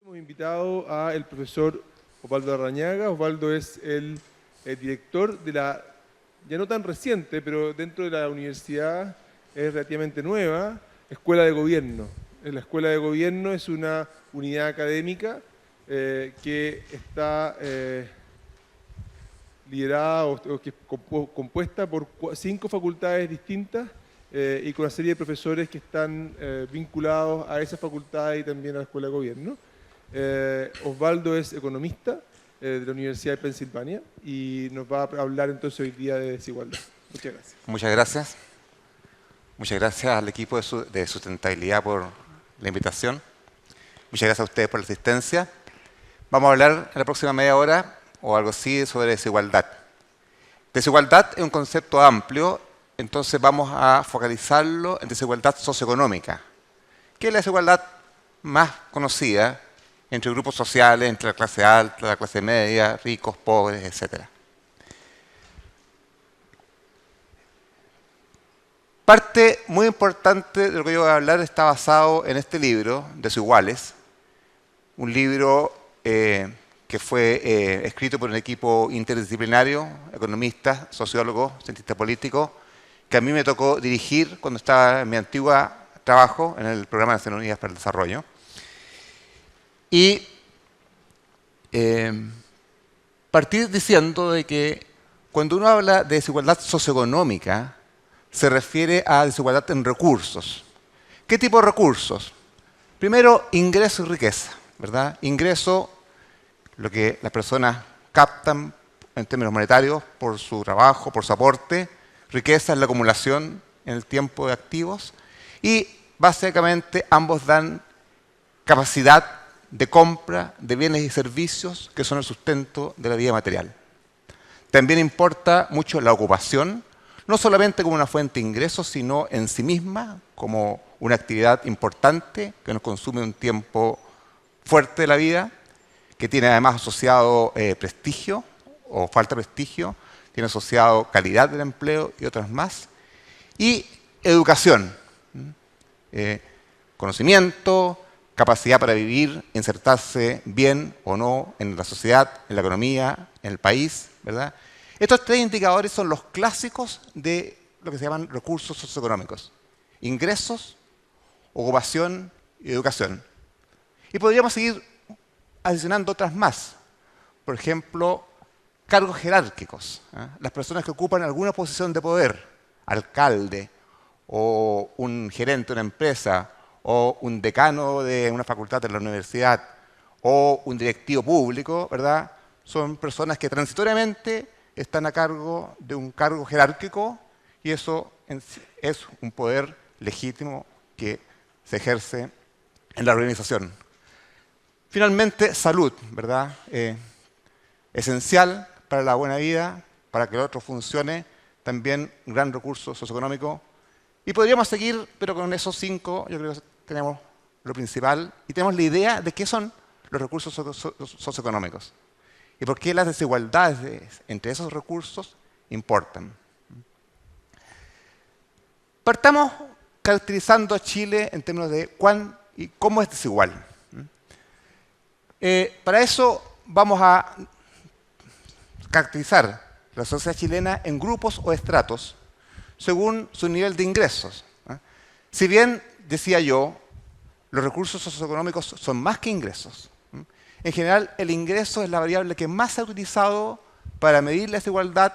Hemos invitado al profesor Osvaldo Arrañaga. Osvaldo es el director de la, ya no tan reciente, pero dentro de la universidad es relativamente nueva, Escuela de Gobierno. La Escuela de Gobierno es una unidad académica que está liderada o que es compuesta por 5 facultades distintas y con una serie de profesores que están vinculados a esas facultades y también a la Escuela de Gobierno. Osvaldo es economista de la Universidad de Pensilvania y nos va a hablar entonces hoy día de desigualdad. Muchas gracias. Muchas gracias. Muchas gracias al equipo de sustentabilidad por la invitación. Muchas gracias a ustedes por la asistencia. Vamos a hablar en la próxima media hora o algo así sobre desigualdad. Desigualdad es un concepto amplio, entonces vamos a focalizarlo en desigualdad socioeconómica, que es la desigualdad más conocida entre grupos sociales, entre la clase alta, la clase media, ricos, pobres, etc. Parte muy importante de lo que yo voy a hablar está basado en este libro, Desiguales, un libro que fue escrito por un equipo interdisciplinario, economistas, sociólogos, cientistas políticos, que a mí me tocó dirigir cuando estaba en mi antiguo trabajo en el Programa de Naciones Unidas para el Desarrollo. Y partir diciendo de que cuando uno habla de desigualdad socioeconómica, se refiere a desigualdad en recursos. ¿Qué tipo de recursos? Primero, ingreso y riqueza, ¿verdad? Ingreso, lo que las personas captan en términos monetarios por su trabajo, por su aporte. Riqueza es la acumulación en el tiempo de activos. Y básicamente ambos dan capacidad de compra de bienes y servicios que son el sustento de la vida material. También importa mucho la ocupación, no solamente como una fuente de ingresos, sino en sí misma como una actividad importante que nos consume un tiempo fuerte de la vida, que tiene además asociado prestigio o falta de prestigio, tiene asociado calidad del empleo y otras más. Y educación, conocimiento, capacidad para vivir, insertarse bien o no en la sociedad, en la economía, en el país, ¿verdad? Estos 3 indicadores son los clásicos de lo que se llaman recursos socioeconómicos: ingresos, ocupación y educación. Y podríamos seguir adicionando otras más. Por ejemplo, cargos jerárquicos, ¿eh? Las personas que ocupan alguna posición de poder, alcalde o un gerente de una empresa, o un decano de una facultad de la universidad, o un directivo público, ¿verdad? Son personas que transitoriamente están a cargo de un cargo jerárquico y eso es un poder legítimo que se ejerce en la organización. Finalmente, salud, ¿verdad? Esencial para la buena vida, para que el otro funcione, también un gran recurso socioeconómico. Y podríamos seguir, pero con esos 5 yo creo que tenemos lo principal y tenemos la idea de qué son los recursos socioeconómicos y por qué las desigualdades entre esos recursos importan. Partamos caracterizando a Chile en términos de cuán y cómo es desigual. Para eso vamos a caracterizar la sociedad chilena en grupos o estratos según su nivel de ingresos. Si bien, decía yo, los recursos socioeconómicos son más que ingresos. En general, el ingreso es la variable que más se ha utilizado para medir la desigualdad.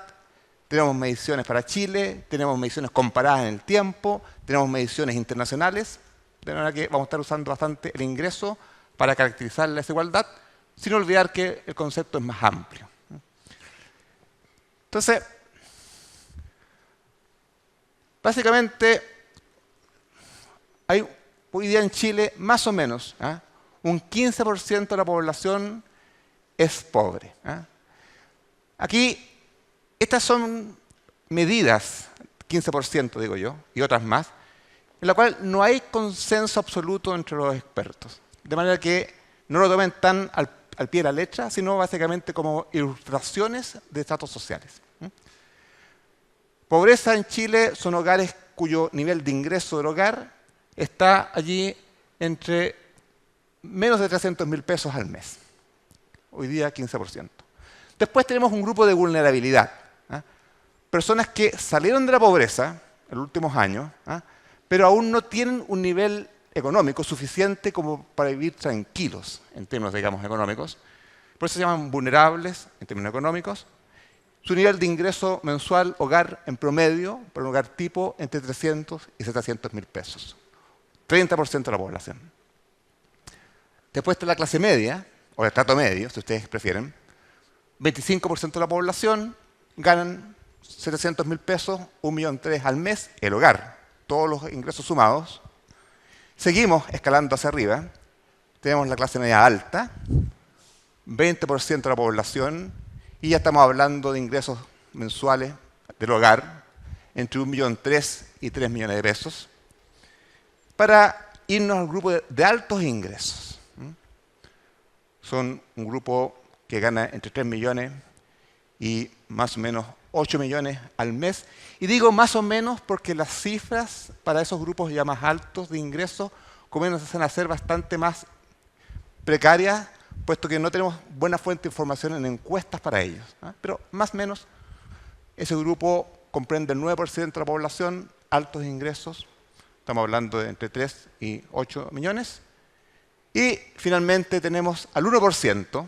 Tenemos mediciones para Chile, tenemos mediciones comparadas en el tiempo, tenemos mediciones internacionales, de manera que vamos a estar usando bastante el ingreso para caracterizar la desigualdad, sin olvidar que el concepto es más amplio. Entonces, básicamente, hay hoy día en Chile más o menos un 15% de la población es pobre. Aquí, estas son medidas, 15% digo yo, y otras más, en la cual no hay consenso absoluto entre los expertos. De manera que no lo tomen tan al pie de la letra, sino básicamente como ilustraciones de estratos sociales. Pobreza en Chile son hogares cuyo nivel de ingreso del hogar está allí entre menos de 300.000 pesos al mes. Hoy día 15%. Después tenemos un grupo de vulnerabilidad. Personas que salieron de la pobreza en los últimos años, pero aún no tienen un nivel económico suficiente como para vivir tranquilos en términos, digamos, económicos. Por eso se llaman vulnerables en términos económicos. Su nivel de ingreso mensual hogar en promedio, para un hogar tipo, entre 300 y 700.000 pesos. 30% de la población. Después está la clase media, o el estrato medio, si ustedes prefieren. 25% de la población ganan 700.000 pesos, 1.300.000 al mes, el hogar, todos los ingresos sumados. Seguimos escalando hacia arriba. Tenemos la clase media alta, 20% de la población, y ya estamos hablando de ingresos mensuales del hogar entre 1.300.000 y 3 millones de pesos, para irnos al grupo de altos ingresos. Son un grupo que gana entre 3 millones y más o menos 8 millones al mes. Y digo más o menos porque las cifras para esos grupos ya más altos de ingresos comienzan a ser bastante más precarias, puesto que no tenemos buena fuente de información en encuestas para ellos. Pero más o menos ese grupo comprende el 9% de la población, altos ingresos. Estamos hablando de entre 3 y 8 millones. Y finalmente tenemos al 1%.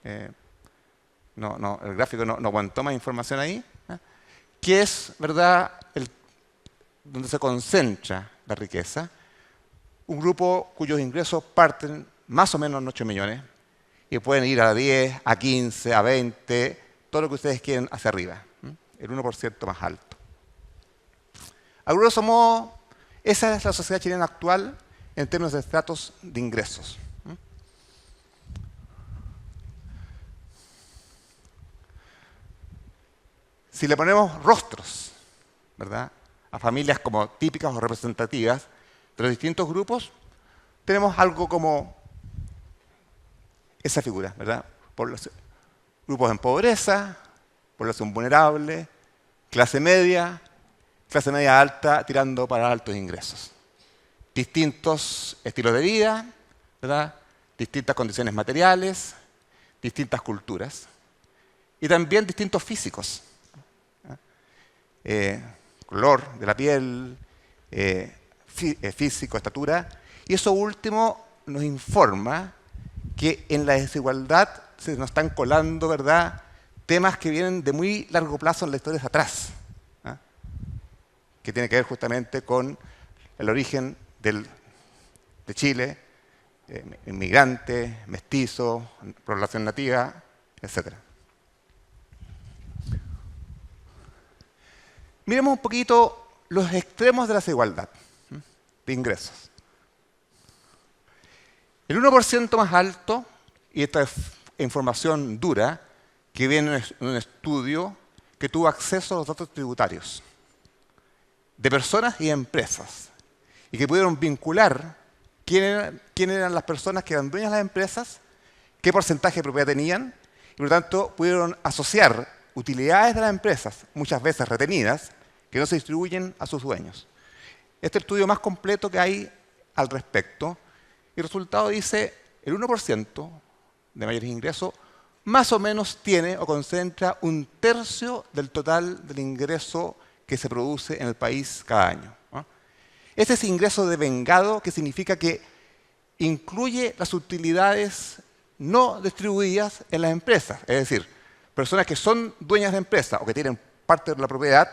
El gráfico no aguantó más información ahí, que es, ¿verdad?, donde se concentra la riqueza. Un grupo cuyos ingresos parten más o menos en 8 millones y pueden ir a 10, a 15, a 20, todo lo que ustedes quieren hacia arriba. El 1% más alto. A grosso modo, esa es la sociedad chilena actual en términos de estratos de ingresos. Si le ponemos rostros, ¿verdad?, a familias como típicas o representativas de los distintos grupos, tenemos algo como esa figura, ¿verdad? Grupos en pobreza, población vulnerable, clase media alta tirando para altos ingresos. Distintos estilos de vida, ¿verdad?, distintas condiciones materiales, distintas culturas y también distintos físicos. Color de la piel, físico, estatura. Y eso último nos informa que en la desigualdad se nos están colando, ¿verdad?, temas que vienen de muy largo plazo en la historia de atrás, que tiene que ver justamente con el origen de Chile, inmigrantes, mestizos, población nativa, etc. Miremos un poquito los extremos de la desigualdad de ingresos. El 1% más alto, y esta es información dura, que viene en un estudio que tuvo acceso a los datos tributarios de personas y empresas, y que pudieron vincular quién eran las personas que eran dueñas de las empresas, qué porcentaje de propiedad tenían, y por lo tanto pudieron asociar utilidades de las empresas, muchas veces retenidas, que no se distribuyen a sus dueños. Este es el estudio más completo que hay al respecto, y el resultado dice el 1% de mayores ingresos más o menos tiene o concentra 1/3 del total del ingreso que se produce en el país cada año. Este es ingreso devengado, que significa que incluye las utilidades no distribuidas en las empresas, es decir, personas que son dueñas de empresas o que tienen parte de la propiedad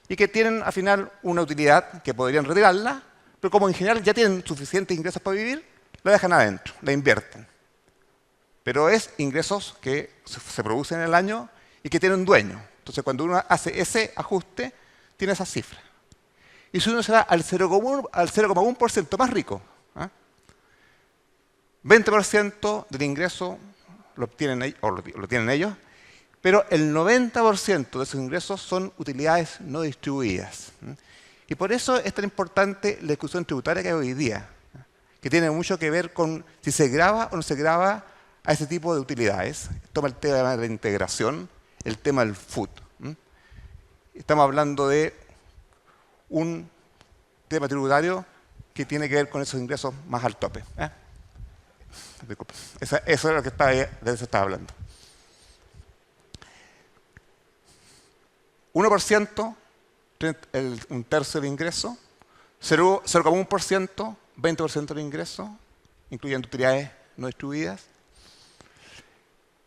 y que tienen al final una utilidad que podrían retirarla, pero como en general ya tienen suficientes ingresos para vivir, la dejan adentro, la invierten. Pero es ingresos que se producen en el año y que tienen dueño. Entonces, cuando uno hace ese ajuste, tiene esa cifra. Y si uno se va al 0,1% más rico, 20% del ingreso lo tienen ellos, pero el 90% de esos ingresos son utilidades no distribuidas. Y por eso es tan importante la discusión tributaria que hay hoy día, que tiene mucho que ver con si se grava o no se grava a ese tipo de utilidades. Toma el tema de la integración, el tema del food. Estamos hablando de un tema tributario que tiene que ver con esos ingresos más al tope. disculpe. Eso es lo que de eso estaba hablando. 1%, un tercio del ingreso, 0,1%, 20% del ingreso, incluyendo utilidades no distribuidas.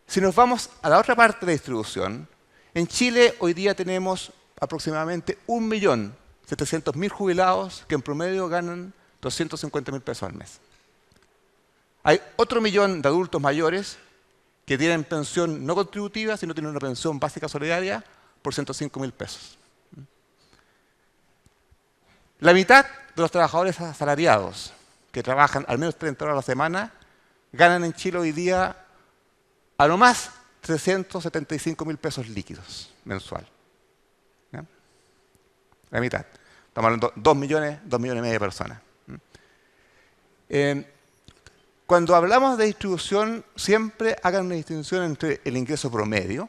Si nos vamos a la otra parte de la distribución, en Chile hoy día tenemos aproximadamente 1.700.000 jubilados que en promedio ganan 250.000 pesos al mes. Hay otro millón de adultos mayores que tienen pensión no contributiva, sino tienen una pensión básica solidaria por 105.000 pesos. La mitad de los trabajadores asalariados que trabajan al menos 30 horas a la semana ganan en Chile hoy día a lo más 375.000 pesos líquidos mensual. ¿Ya? La mitad. Estamos hablando de 2 millones y medio de personas. Cuando hablamos de distribución, siempre hagan una distinción entre el ingreso promedio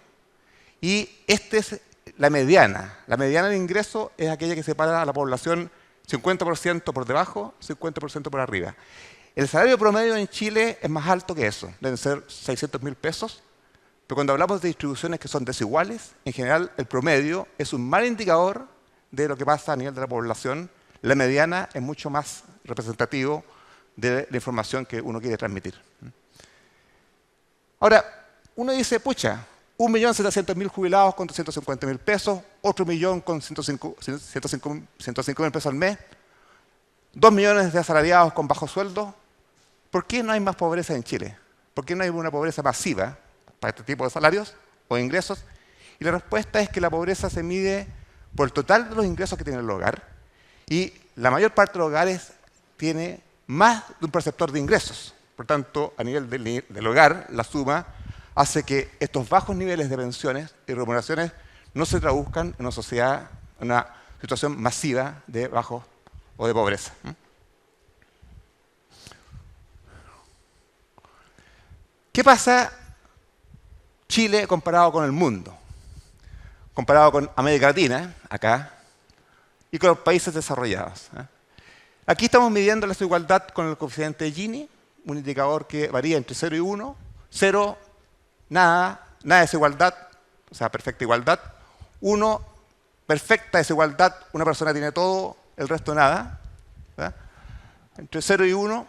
y esta es la mediana. La mediana de ingreso es aquella que separa a la población 50% por debajo, 50% por arriba. El salario promedio en Chile es más alto que eso, deben ser 600.000 pesos, pero cuando hablamos de distribuciones que son desiguales, en general el promedio es un mal indicador de lo que pasa a nivel de la población. La mediana es mucho más representativo de la información que uno quiere transmitir. Ahora, uno dice, pucha, 1.700.000 jubilados con 250.000 pesos, otro millón con 105.000 pesos al mes, 2 millones de asalariados con bajo sueldo. ¿Por qué no hay más pobreza en Chile? ¿Por qué no hay una pobreza masiva para este tipo de salarios o ingresos? Y la respuesta es que la pobreza se mide por el total de los ingresos que tiene el hogar y la mayor parte de los hogares tiene más de un perceptor de ingresos. Por tanto, a nivel del hogar, la suma hace que estos bajos niveles de pensiones y remuneraciones no se traduzcan en una sociedad, en una situación masiva de bajo o de pobreza. ¿Qué pasa Chile comparado con el mundo? Comparado con América Latina, acá, y con los países desarrollados. Aquí estamos midiendo la desigualdad con el coeficiente de Gini, un indicador que varía entre 0 y 1. 0, nada de desigualdad, o sea, perfecta igualdad. 1, perfecta desigualdad, una persona tiene todo, el resto nada. ¿Verdad? Entre 0 y 1,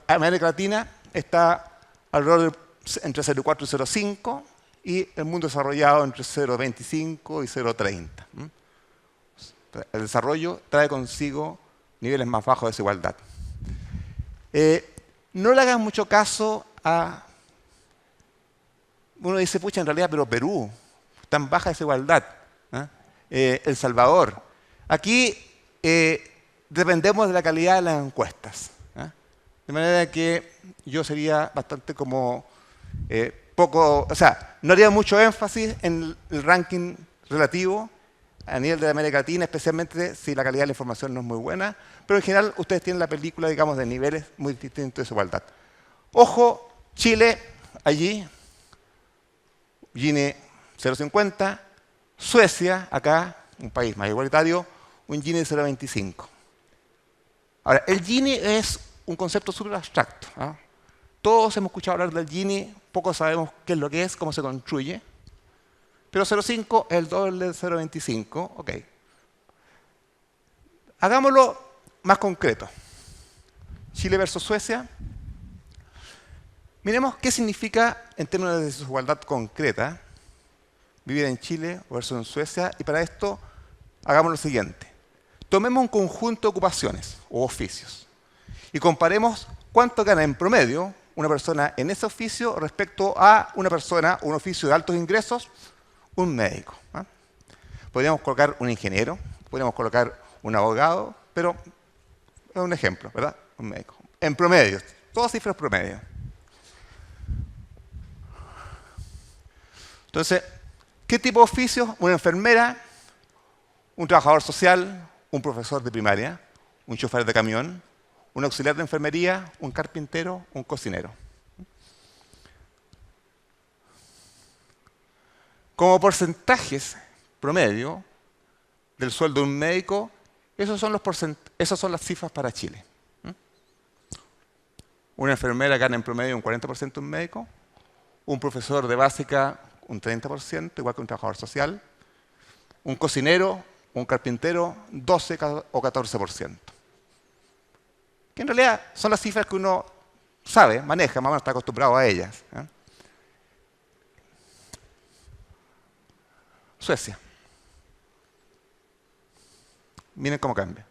América Latina está alrededor de entre 0,4 y 0,5 y el mundo desarrollado entre 0,25 y 0,30. El desarrollo trae consigo niveles más bajos de desigualdad. No le hagan mucho caso a... Uno dice, pucha, en realidad, pero Perú, tan baja desigualdad. El Salvador. Aquí dependemos de la calidad de las encuestas. De manera que yo sería bastante como poco... O sea, no haría mucho énfasis en el ranking relativo a nivel de América Latina, especialmente si la calidad de la información no es muy buena, pero en general ustedes tienen la película, digamos, de niveles muy distintos de desigualdad. Ojo, Chile, allí, Gini 0,50, Suecia, acá, un país más igualitario, un Gini de 0,25. Ahora, el Gini es un concepto súper abstracto. Todos hemos escuchado hablar del Gini, pocos sabemos qué es lo que es, cómo se construye. Pero 0,5 es el doble de 0,25. Ok. Hagámoslo más concreto. Chile versus Suecia. Miremos qué significa en términos de desigualdad concreta vivir en Chile versus en Suecia. Y para esto, hagamos lo siguiente. Tomemos un conjunto de ocupaciones o oficios y comparemos cuánto gana en promedio una persona en ese oficio respecto a una persona, un oficio de altos ingresos, un médico. Podríamos colocar un ingeniero, podríamos colocar un abogado, pero es un ejemplo, ¿verdad? Un médico. En promedio, todas cifras promedio. Entonces, ¿qué tipo de oficios? Una enfermera, un trabajador social, un profesor de primaria, un chofer de camión, un auxiliar de enfermería, un carpintero, un cocinero. Como porcentajes promedio del sueldo de un médico, esas son las cifras para Chile. Una enfermera gana en promedio un 40% un médico, un profesor de básica un 30%, igual que un trabajador social, un cocinero, un carpintero 12 o 14%. Que en realidad son las cifras que uno sabe, maneja, más o menos está acostumbrado a ellas. Suecia. Miren cómo cambia.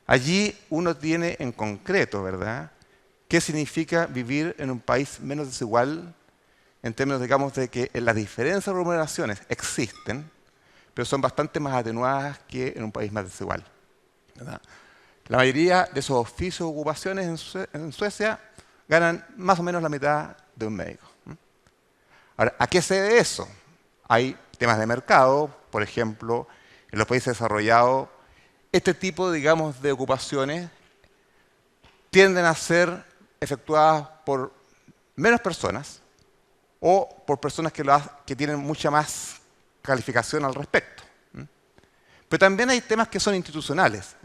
Allí uno tiene en concreto, ¿verdad?, qué significa vivir en un país menos desigual en términos, digamos, de que las diferencias de remuneraciones existen, pero son bastante más atenuadas que en un país más desigual, ¿verdad? La mayoría de esos oficios o ocupaciones en Suecia ganan más o menos la mitad de un médico. Ahora, ¿a qué se debe eso? Hay temas de mercado, por ejemplo, en los países desarrollados, este tipo, digamos, de ocupaciones tienden a ser efectuadas por menos personas o por personas que tienen mucha más calificación al respecto. Pero también hay temas que son institucionales.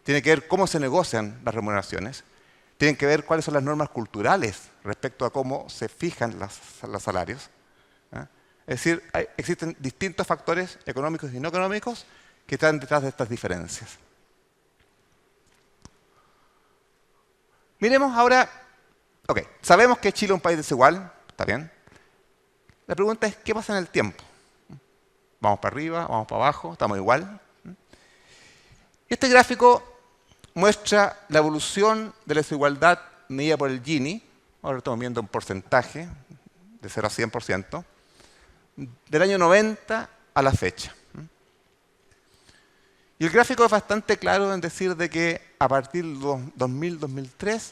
Tienen que ver cómo se negocian las remuneraciones, tienen que ver cuáles son las normas culturales respecto a cómo se fijan los salarios. Es decir, existen distintos factores económicos y no económicos que están detrás de estas diferencias. Miremos ahora, sabemos que Chile es un país desigual, está bien. La pregunta es, ¿qué pasa en el tiempo? ¿Vamos para arriba? ¿Vamos para abajo? ¿Estamos igual? Este gráfico muestra la evolución de la desigualdad medida por el Gini, ahora estamos viendo un porcentaje de 0 a 100%, del año 90 a la fecha. Y el gráfico es bastante claro en decir de que a partir del 2000-2003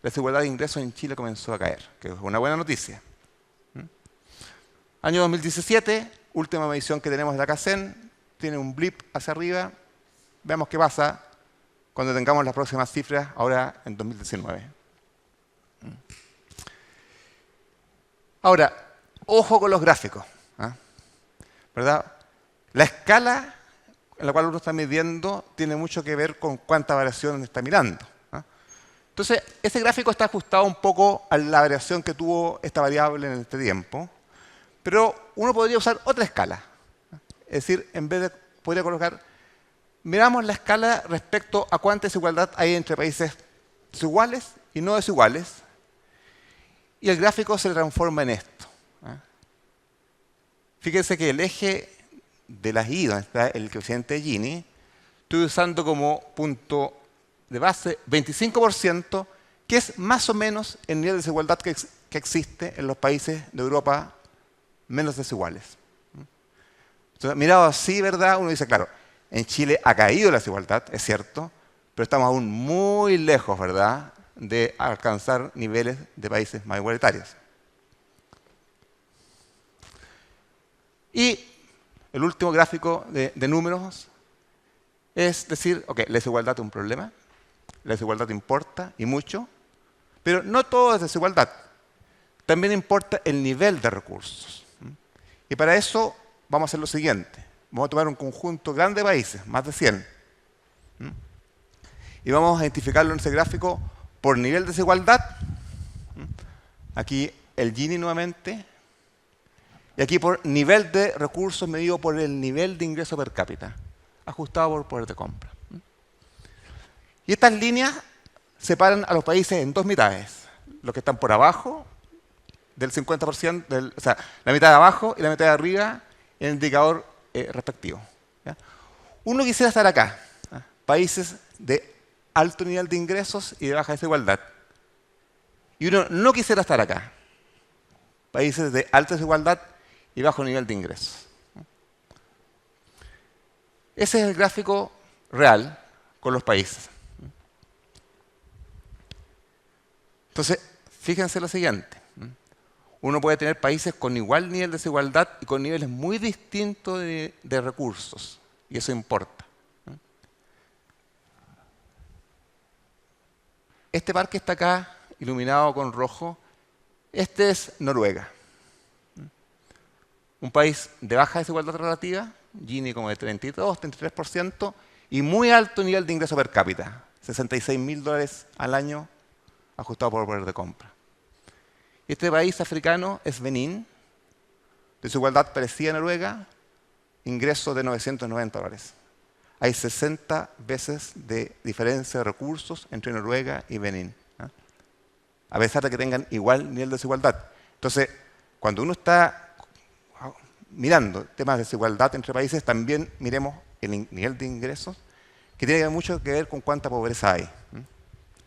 la desigualdad de ingresos en Chile comenzó a caer, que es una buena noticia. Año 2017, última medición que tenemos de la CACEN, tiene un blip hacia arriba. Veamos qué pasa cuando tengamos las próximas cifras ahora en 2019. Ahora, ojo con los gráficos, ¿verdad? La escala en la cual uno está midiendo tiene mucho que ver con cuánta variación está mirando. Entonces, ese gráfico está ajustado un poco a la variación que tuvo esta variable en este tiempo, pero uno podría usar otra escala. Es decir, en vez de, podría colocar, miramos la escala respecto a cuánta desigualdad hay entre países desiguales y no desiguales, y el gráfico se transforma en esto. Fíjense que el eje de las Y, donde está el coeficiente de Gini, estoy usando como punto de base 25%, que es más o menos el nivel de desigualdad que existe en los países de Europa menos desiguales. Entonces, mirado así, ¿verdad? Uno dice, claro, en Chile ha caído la desigualdad, es cierto, pero estamos aún muy lejos, ¿verdad?, de alcanzar niveles de países más igualitarios. Y el último gráfico de números es decir, la desigualdad es un problema, la desigualdad importa y mucho, pero no todo es desigualdad. También importa el nivel de recursos. Y para eso vamos a hacer lo siguiente. Vamos a tomar un conjunto grande de países, más de 100, y vamos a identificarlo en ese gráfico por nivel de desigualdad. Aquí el Gini nuevamente. Y aquí por nivel de recursos medido por el nivel de ingreso per cápita, ajustado por poder de compra. Y estas líneas separan a los países en dos mitades. Los que están por abajo del 50%, o sea, la mitad de abajo y la mitad de arriba en el indicador respectivo. ¿Ya? Uno quisiera estar acá, países de alto nivel de ingresos y de baja desigualdad. Y uno no quisiera estar acá, países de alta desigualdad y bajo nivel de ingresos. Ese es el gráfico real con los países. Entonces, fíjense lo siguiente. Uno puede tener países con igual nivel de desigualdad y con niveles muy distintos de recursos. Y eso importa. Este par que está acá, iluminado con rojo, este es Noruega. Un país de baja desigualdad relativa, Gini como de 32, 33%, y muy alto nivel de ingreso per cápita, $66.000 al año ajustado por poder de compra. Este país africano es Benín, desigualdad parecida a Noruega, ingreso de $990. Hay 60 veces de diferencia de recursos entre Noruega y Benín, ¿eh? A pesar de que tengan igual nivel de desigualdad. Entonces, cuando uno está mirando temas de desigualdad entre países, también miremos el nivel de ingresos, que tiene mucho que ver con cuánta pobreza hay.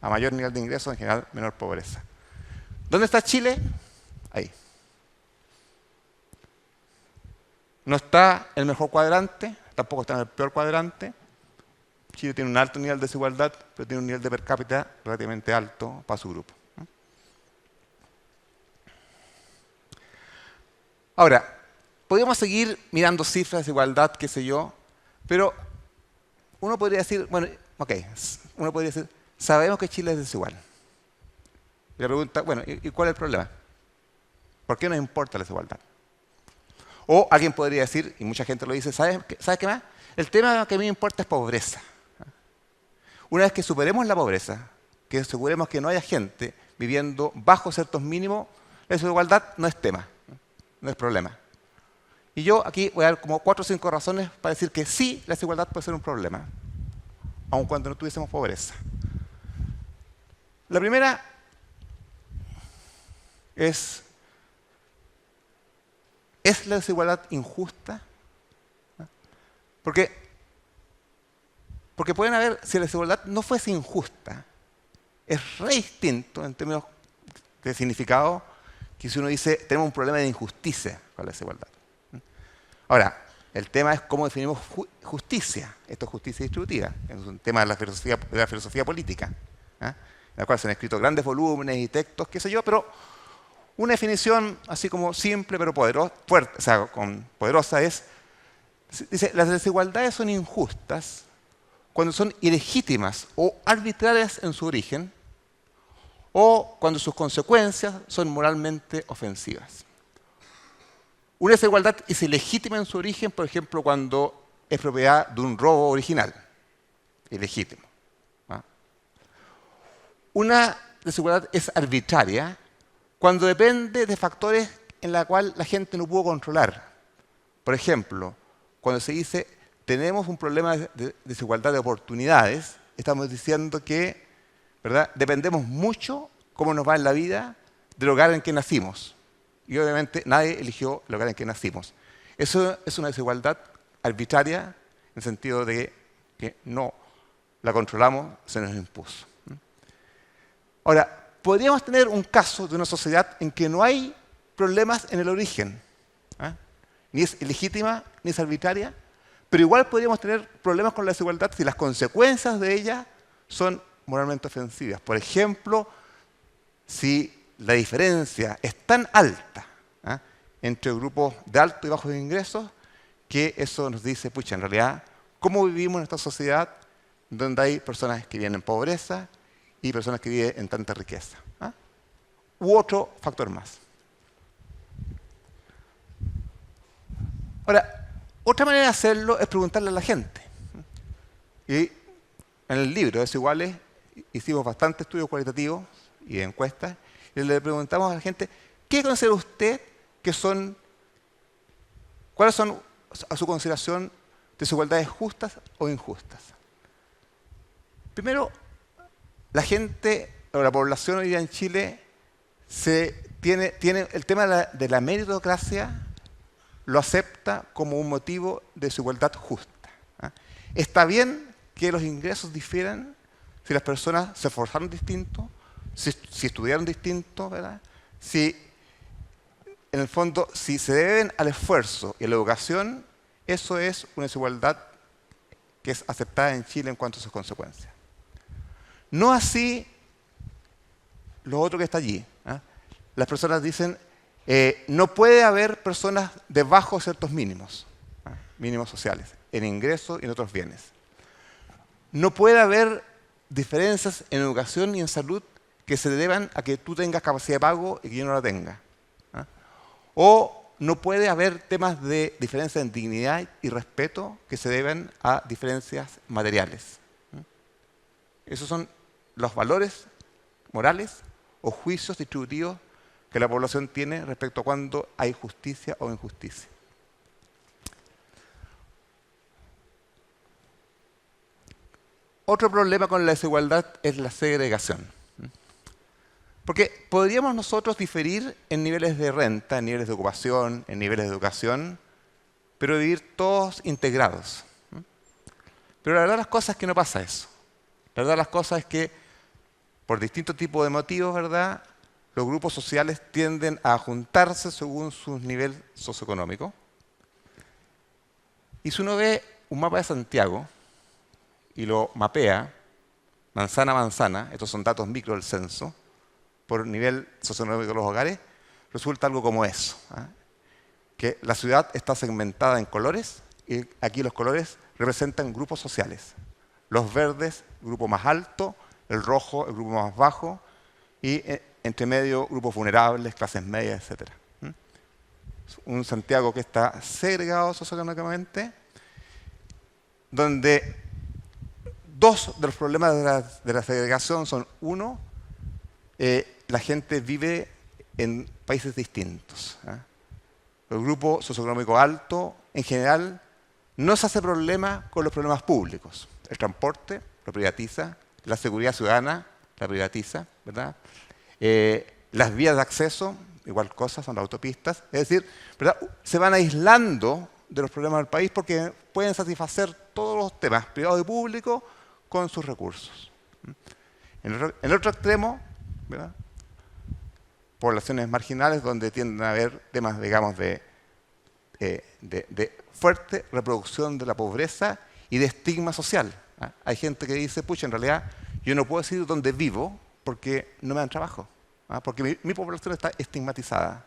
A mayor nivel de ingresos, en general, menor pobreza. ¿Dónde está Chile? Ahí. No está en el mejor cuadrante, tampoco está en el peor cuadrante. Chile tiene un alto nivel de desigualdad, pero tiene un nivel de per cápita relativamente alto para su grupo. Ahora, podríamos seguir mirando cifras de desigualdad, qué sé yo, pero uno podría decir, bueno, ok, uno podría decir, sabemos que Chile es desigual. Y la pregunta, bueno, ¿y cuál es el problema? ¿Por qué nos importa la desigualdad? O alguien podría decir, y mucha gente lo dice, ¿sabes qué más? El tema que a mí me importa es pobreza. Una vez que superemos la pobreza, que aseguremos que no haya gente viviendo bajo ciertos mínimos, la desigualdad no es tema, no es problema. Y yo aquí voy a dar como 4 o 5 razones para decir que sí, la desigualdad puede ser un problema, aun cuando no tuviésemos pobreza. La primera ¿es la desigualdad injusta? Porque pueden haber, si la desigualdad no fuese injusta, es re distinto en términos de significado que si uno dice tenemos un problema de injusticia con la desigualdad. Ahora, el tema es cómo definimos justicia. Esto es justicia distributiva, es un tema de la filosofía política, en la cual se han escrito grandes volúmenes y textos, qué sé yo, pero una definición así como simple pero poderosa, fuerte, o sea, poderosa es, dice, las desigualdades son injustas cuando son ilegítimas o arbitrarias en su origen o cuando sus consecuencias son moralmente ofensivas. Una desigualdad es ilegítima en su origen, por ejemplo, cuando es propiedad de un robo original. Ilegítimo. Una desigualdad es arbitraria cuando depende de factores en los cuales la gente no pudo controlar. Por ejemplo, cuando se dice tenemos un problema de desigualdad de oportunidades, estamos diciendo que, ¿verdad?, dependemos mucho cómo nos va en la vida del lugar en que nacimos. Y obviamente nadie eligió el lugar en que nacimos. Eso es una desigualdad arbitraria en el sentido de que no la controlamos, se nos impuso. Ahora, podríamos tener un caso de una sociedad en que no hay problemas en el origen. Ni es ilegítima, ni es arbitraria, pero igual podríamos tener problemas con la desigualdad si las consecuencias de ella son moralmente ofensivas. Por ejemplo, si la diferencia es tan alta entre grupos de alto y bajo ingresos que eso nos dice, pucha, en realidad, ¿cómo vivimos en esta sociedad donde hay personas que viven en pobreza y personas que viven en tanta riqueza? U otro factor más. Ahora, otra manera de hacerlo es preguntarle a la gente. Y en el libro Desiguales hicimos bastante estudios cualitativos y encuestas, y le preguntamos a la gente, ¿qué considera usted que son, cuáles son a su consideración desigualdades justas o injustas? Primero, la gente, o la población hoy día en Chile, tiene el tema de la meritocracia, lo acepta como un motivo de desigualdad justa. Está bien que los ingresos difieran si las personas se esforzaron distinto, si estudiaron distinto, ¿verdad? Si, en el fondo, si se deben al esfuerzo y a la educación, eso es una desigualdad que es aceptada en Chile en cuanto a sus consecuencias. No así lo otro que está allí. Las personas dicen, no puede haber personas debajo de ciertos mínimos, mínimos sociales, en ingresos y en otros bienes. No puede haber diferencias en educación y en salud que se deban a que tú tengas capacidad de pago y que yo no la tenga. O no puede haber temas de diferencia en dignidad y respeto que se deben a diferencias materiales. Esos son los valores morales o juicios distributivos que la población tiene respecto a cuando hay justicia o injusticia. Otro problema con la desigualdad es la segregación. Porque podríamos nosotros diferir en niveles de renta, en niveles de ocupación, en niveles de educación, pero vivir todos integrados. Pero la verdad de las cosas es que no pasa eso. La verdad de las cosas es que por distintos tipos de motivos, ¿verdad?, los grupos sociales tienden a juntarse según su nivel socioeconómico. Y si uno ve un mapa de Santiago y lo mapea manzana a manzana, estos son datos micro del censo, por nivel socioeconómico de los hogares, resulta algo como eso, que la ciudad está segmentada en colores y aquí los colores representan grupos sociales. Los verdes, grupo más alto, el rojo, el grupo más bajo, y entre medio, grupos vulnerables, clases medias, etc. Un Santiago que está segregado socioeconómicamente, donde dos de los problemas de la segregación son, uno, la gente vive en países distintos. El grupo socioeconómico alto, en general, no se hace problema con los problemas públicos. El transporte lo privatiza, la seguridad ciudadana la privatiza, ¿verdad? Las vías de acceso, igual cosa, son las autopistas. Es decir, ¿verdad?, se van aislando de los problemas del país porque pueden satisfacer todos los temas, privados y públicos, con sus recursos. En el otro extremo, ¿verdad?, poblaciones marginales donde tienden a haber temas, digamos, de fuerte reproducción de la pobreza y de estigma social. Hay gente que dice, pucha, en realidad yo no puedo decir dónde vivo porque no me dan trabajo, porque mi población está estigmatizada.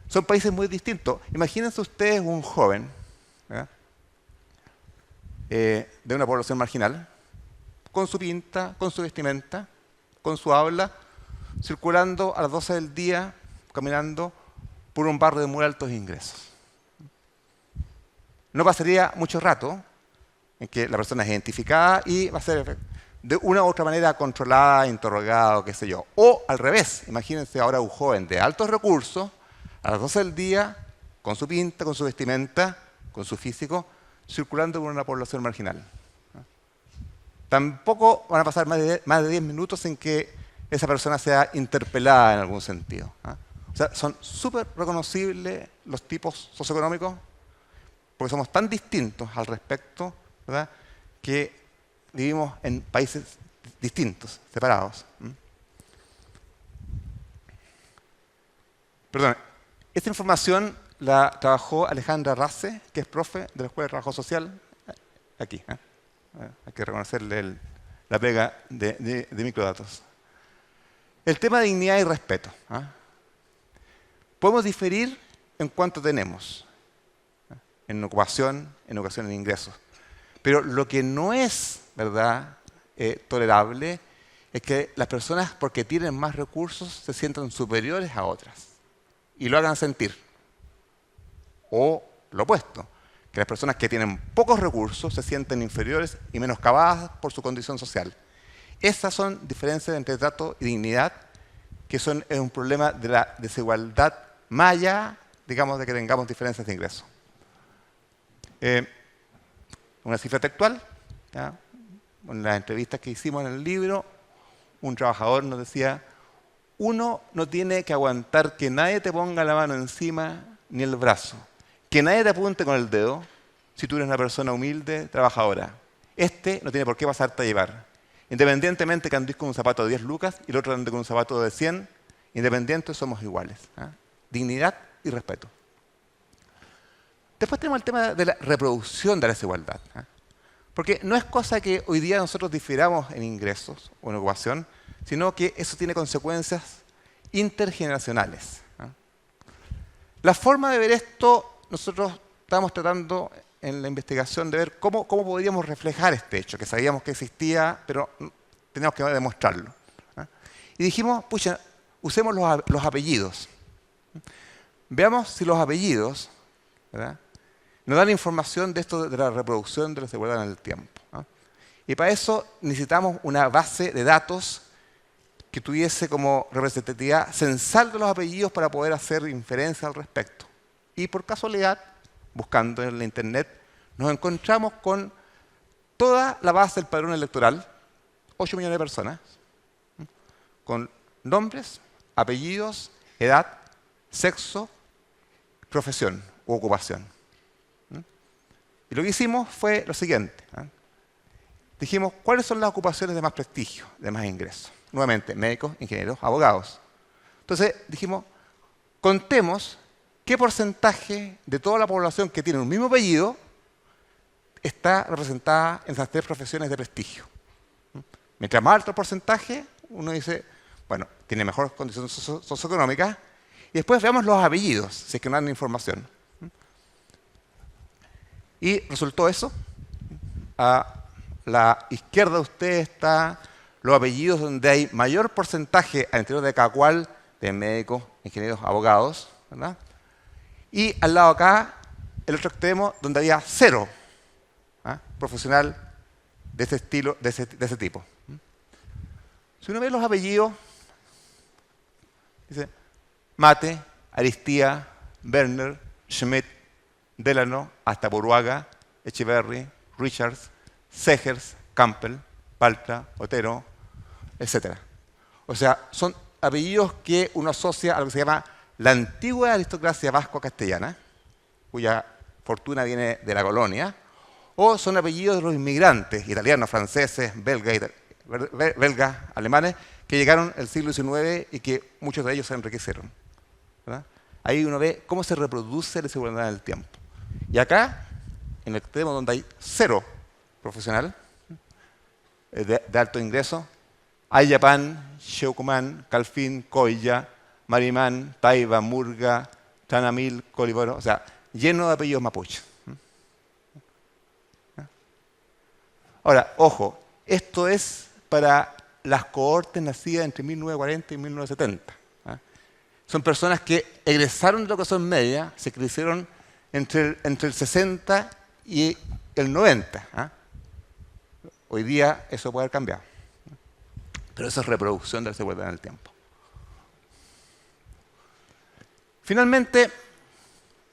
Son países muy distintos. Imagínense ustedes un joven de una población marginal, con su pinta, con su vestimenta, con su habla, circulando a las 12 del día, caminando por un barrio de muy altos ingresos. No pasaría mucho rato en que la persona es identificada y va a ser de una u otra manera controlada, interrogada o qué sé yo. O al revés, imagínense ahora un joven de altos recursos, a las 12 del día, con su pinta, con su vestimenta, con su físico, circulando por una población marginal. Tampoco van a pasar más de 10 minutos en que esa persona sea interpelada en algún sentido. O sea, son súper reconocibles los tipos socioeconómicos porque somos tan distintos al respecto, ¿verdad?, que vivimos en países distintos, separados. Perdón, esta información la trabajó Alejandra Race, que es profe de la Escuela de Trabajo Social, aquí. Hay que reconocerle la pega de microdatos. El tema de dignidad y respeto. Podemos diferir en cuánto tenemos, en ocupación, en ingresos. Pero lo que no es, ¿verdad?, tolerable es que las personas, porque tienen más recursos, se sientan superiores a otras y lo hagan sentir. O lo opuesto, que las personas que tienen pocos recursos se sienten inferiores y menoscabadas por su condición social. Esas son diferencias entre trato y dignidad, que es un problema de la desigualdad más allá, digamos, de que tengamos diferencias de ingresos. Una cifra textual, ¿ya?, en las entrevistas que hicimos en el libro, un trabajador nos decía, uno no tiene que aguantar que nadie te ponga la mano encima ni el brazo, que nadie te apunte con el dedo si tú eres una persona humilde, trabajadora. No tiene por qué pasarte a llevar. Independientemente que andes con un zapato de 10 lucas y el otro ande con un zapato de 100, independientes somos iguales. Dignidad y respeto. Después tenemos el tema de la reproducción de la desigualdad. Porque no es cosa que hoy día nosotros difiramos en ingresos o en ocupación, sino que eso tiene consecuencias intergeneracionales. La forma de ver esto, nosotros estamos tratando en la investigación de ver cómo podríamos reflejar este hecho, que sabíamos que existía, pero teníamos que demostrarlo. Y dijimos, pucha, usemos los apellidos. Veamos si los apellidos, ¿verdad?, nos dan información de esto de la reproducción de la desigualdad en el tiempo. Y Y para eso necesitamos una base de datos que tuviese como representatividad censal de los apellidos para poder hacer inferencia al respecto. Y por casualidad, buscando en la internet, nos encontramos con toda la base del padrón electoral, 8 millones de personas, con nombres, apellidos, edad, sexo, profesión u ocupación. Y lo que hicimos fue lo siguiente. Dijimos, ¿cuáles son las ocupaciones de más prestigio, de más ingresos? Nuevamente, médicos, ingenieros, abogados. Entonces dijimos, contemos qué porcentaje de toda la población que tiene un mismo apellido está representada en esas 3 profesiones de prestigio. Mientras más alto el porcentaje, uno dice, bueno, tiene mejores condiciones socioeconómicas. Y después veamos los apellidos, si es que no dan información. Y resultó eso. A la izquierda de ustedes están los apellidos donde hay mayor porcentaje al interior de cada cual de médicos, ingenieros, abogados, ¿verdad? Y al lado acá, el otro extremo, donde había 0 profesional de ese estilo, de ese tipo. Si uno ve los apellidos, dice Mate, Aristía, Werner, Schmidt, Delano, hasta Buruaga, Echeverry, Richards, Segers, Campbell, Paltra, Otero, etc. O sea, son apellidos que uno asocia a lo que se llama la antigua aristocracia vasco-castellana, cuya fortuna viene de la colonia, o son apellidos de los inmigrantes italianos, franceses, belgas, alemanes, que llegaron el siglo XIX y que muchos de ellos se enriquecieron, ¿verdad? Ahí uno ve cómo se reproduce la desigualdad en el tiempo. Y acá, en el extremo donde hay 0 profesional de alto ingreso, Ayapan, Sheukuman, Calfín, Coilla, Marimán, Taiba, Murga, Tanamil, Coliboro, o sea, lleno de apellidos mapuches. Ahora, ojo, esto es para las cohortes nacidas entre 1940 y 1970. Son personas que egresaron de lo que son media, se crecieron entre el 60 y el 90. Hoy día eso puede haber cambiado. Pero eso es reproducción de la desigualdad en el tiempo. Finalmente,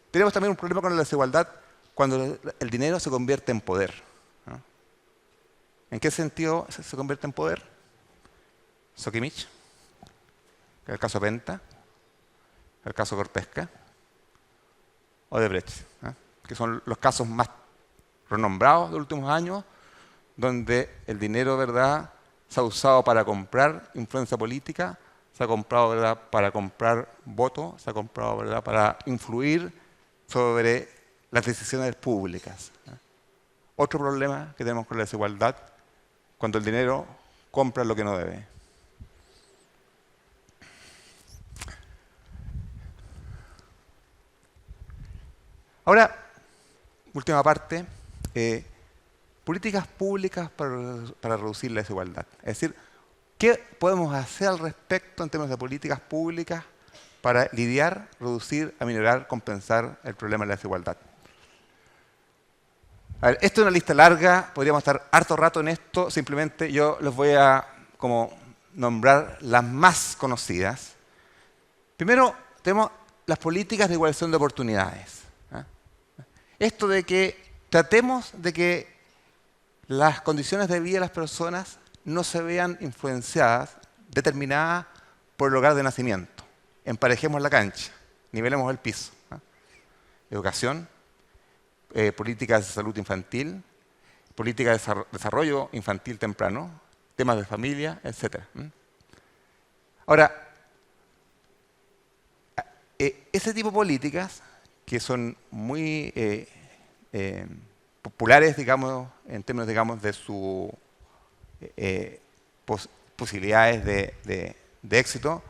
tenemos también un problema con la desigualdad cuando el dinero se convierte en poder. ¿En qué sentido se convierte en poder? Sokimich, el caso Penta, el caso Cortesca, Odebrecht, que son los casos más renombrados de los últimos años, donde el dinero, ¿verdad?, se ha usado para comprar influencia política, se ha comprado, ¿verdad?, para comprar votos, se ha comprado, ¿verdad?, para influir sobre las decisiones públicas. Otro problema que tenemos con la desigualdad, cuando el dinero compra lo que no debe. Ahora, última parte, políticas públicas para reducir la desigualdad. Es decir, ¿qué podemos hacer al respecto en términos de políticas públicas para lidiar, reducir, aminorar, compensar el problema de la desigualdad? A ver, esto es una lista larga, podríamos estar harto rato en esto, simplemente yo les voy a como nombrar las más conocidas. Primero, tenemos las políticas de igualdad de oportunidades. Esto de que tratemos de que las condiciones de vida de las personas no se vean influenciadas, determinadas por el lugar de nacimiento. Emparejemos la cancha, nivelemos el piso. Educación, políticas de salud infantil, políticas de desarrollo infantil temprano, temas de familia, etc. Ahora, ese tipo de políticas que son muy populares, digamos, en términos, digamos, de sus posibilidades de éxito,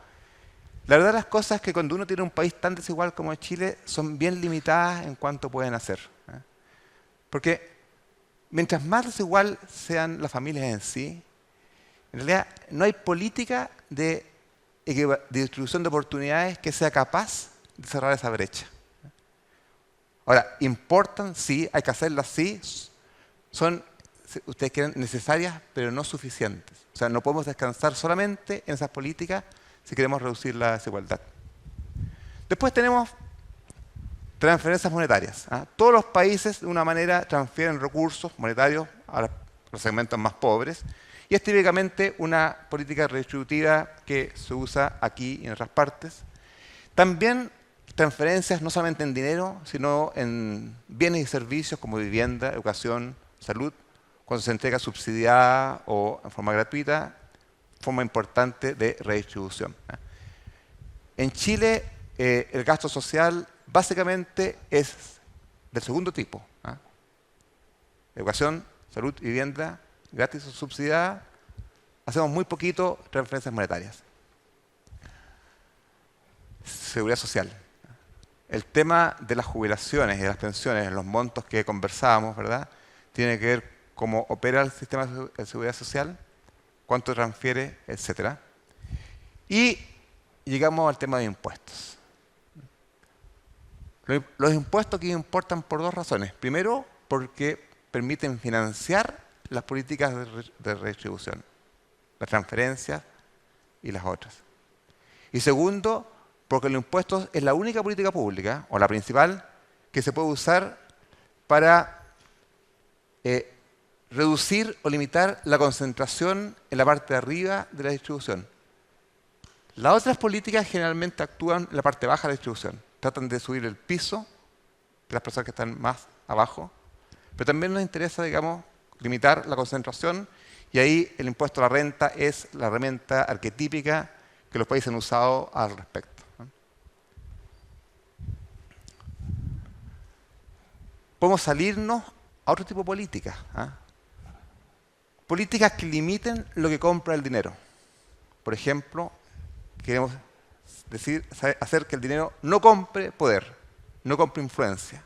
la verdad de las cosas es que cuando uno tiene un país tan desigual como Chile, son bien limitadas en cuanto pueden hacer. Porque mientras más desigual sean las familias en sí, en realidad no hay política de distribución de oportunidades que sea capaz de cerrar esa brecha. Ahora, importan, sí, hay que hacerlas, sí, son si ustedes quieren, necesarias, pero no suficientes. O sea, no podemos descansar solamente en esas políticas si queremos reducir la desigualdad. Después tenemos transferencias monetarias. Todos los países, de una manera, transfieren recursos monetarios a los segmentos más pobres, y es típicamente una política redistributiva que se usa aquí y en otras partes. También transferencias no solamente en dinero, sino en bienes y servicios como vivienda, educación, salud, cuando se entrega subsidiada o en forma gratuita, forma importante de redistribución. En Chile, el gasto social básicamente es del segundo tipo. Educación, salud y vivienda, gratis o subsidiada. Hacemos muy poquito transferencias monetarias. Seguridad social. El tema de las jubilaciones y de las pensiones, en los montos que conversábamos, ¿verdad?, tiene que ver cómo opera el sistema de seguridad social, cuánto transfiere, etc. Y llegamos al tema de impuestos. Los impuestos aquí importan por dos razones. Primero, porque permiten financiar las políticas de redistribución, las transferencias y las otras. Y segundo, porque los impuestos es la única política pública, o la principal, que se puede usar para reducir o limitar la concentración en la parte de arriba de la distribución. Las otras políticas generalmente actúan en la parte baja de la distribución. Tratan de subir el piso de las personas que están más abajo, pero también nos interesa, digamos, limitar la concentración, y ahí el impuesto a la renta es la herramienta arquetípica que los países han usado al respecto. Podemos salirnos a otro tipo de políticas. Políticas que limiten lo que compra el dinero. Por ejemplo, queremos hacer que el dinero no compre poder, no compre influencia.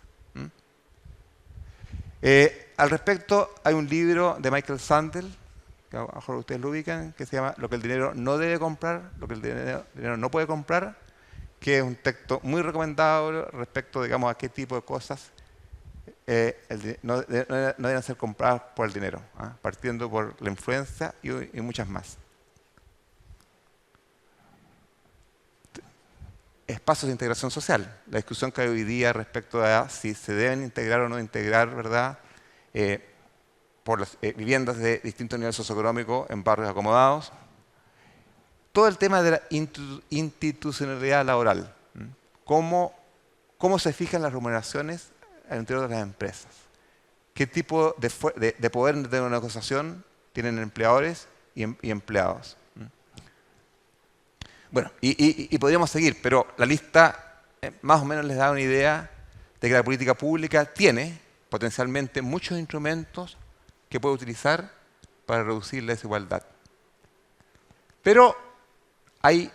Al respecto, hay un libro de Michael Sandel, que a lo mejor ustedes lo ubican, que se llama Lo que el dinero no debe comprar, lo que el dinero no puede comprar, que es un texto muy recomendado respecto, digamos, a qué tipo de cosas no deben ser compradas por el dinero, partiendo por la influencia y muchas más. Espacios de integración social. La discusión que hay hoy día respecto a si se deben integrar o no integrar, ¿verdad?, por las viviendas de distintos niveles socioeconómicos en barrios acomodados. Todo el tema de la institucionalidad laboral. ¿Cómo se fijan las remuneraciones al interior de las empresas? ¿Qué tipo de poder de una negociación tienen empleadores y empleados? Bueno, y podríamos seguir, pero la lista más o menos les da una idea de que la política pública tiene potencialmente muchos instrumentos que puede utilizar para reducir la desigualdad. Pero hay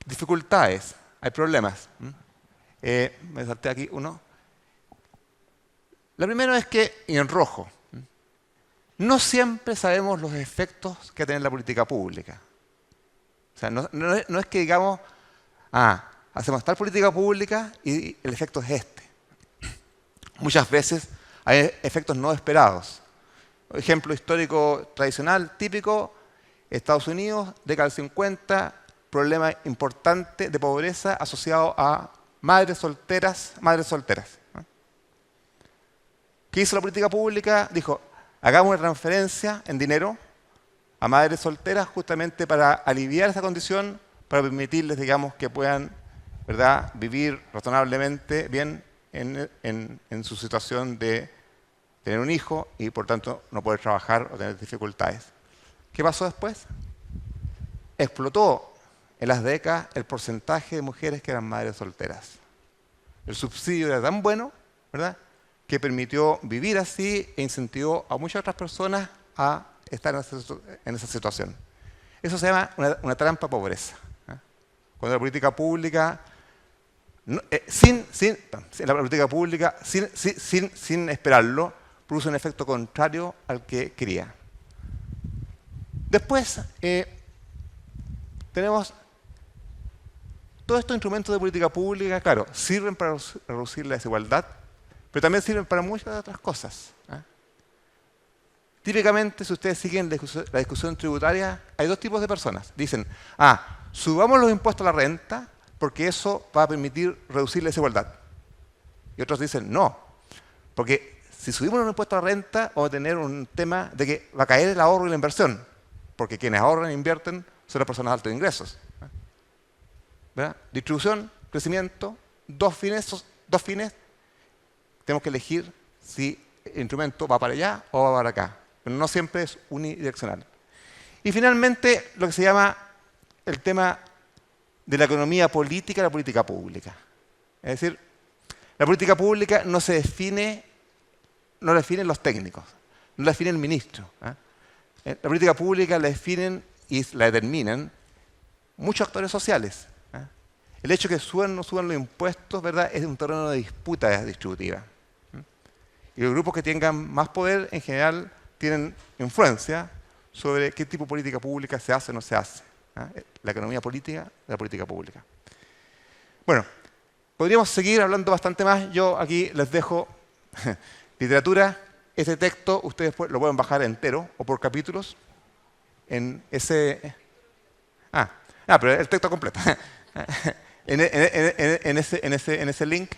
dificultades, hay problemas. Me salté aquí uno. La primera es que, y en rojo, no siempre sabemos los efectos que tiene la política pública. O sea, no es que digamos, hacemos tal política pública y el efecto es este. Muchas veces hay efectos no esperados. Ejemplo histórico tradicional, típico, Estados Unidos, década del 50, problema importante de pobreza asociado a madres solteras. ¿Qué hizo la política pública? Dijo, hagamos una transferencia en dinero a madres solteras justamente para aliviar esa condición, para permitirles, digamos, que puedan, ¿verdad?, vivir razonablemente bien en su situación de tener un hijo y, por tanto, no poder trabajar o tener dificultades. ¿Qué pasó después? Explotó en las décadas el porcentaje de mujeres que eran madres solteras. El subsidio era tan bueno, ¿verdad?, que permitió vivir así e incentivó a muchas otras personas a estar en esa situación. Eso se llama una trampa pobreza. Cuando la política pública, sin esperarlo, produce un efecto contrario al que quería. Después, tenemos todos estos instrumentos de política pública, claro, sirven para reducir la desigualdad, pero también sirven para muchas otras cosas. Típicamente, si ustedes siguen la discusión tributaria, hay dos tipos de personas. Dicen, subamos los impuestos a la renta porque eso va a permitir reducir la desigualdad. Y otros dicen, no, porque si subimos los impuestos a la renta vamos a tener un tema de que va a caer el ahorro y la inversión, porque quienes ahorran e invierten son las personas de altos ingresos. ¿Verdad? Distribución, crecimiento, dos fines, tenemos que elegir si el instrumento va para allá o va para acá, pero no siempre es unidireccional. Y finalmente, lo que se llama el tema de la economía política y la política pública. Es decir, la política pública no se define, no la definen los técnicos, no la define el ministro. La política pública la definen y la determinan muchos actores sociales. El hecho de que suban o no suban los impuestos, ¿verdad?, es un terreno de disputa distributiva. Y los grupos que tengan más poder, en general, tienen influencia sobre qué tipo de política pública se hace o no se hace. La economía política, la política pública. Bueno, podríamos seguir hablando bastante más. Yo aquí les dejo literatura. Este texto ustedes lo pueden bajar entero o por capítulos en ese... pero el texto completo. en ese link.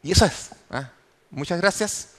Y eso es. Muchas gracias.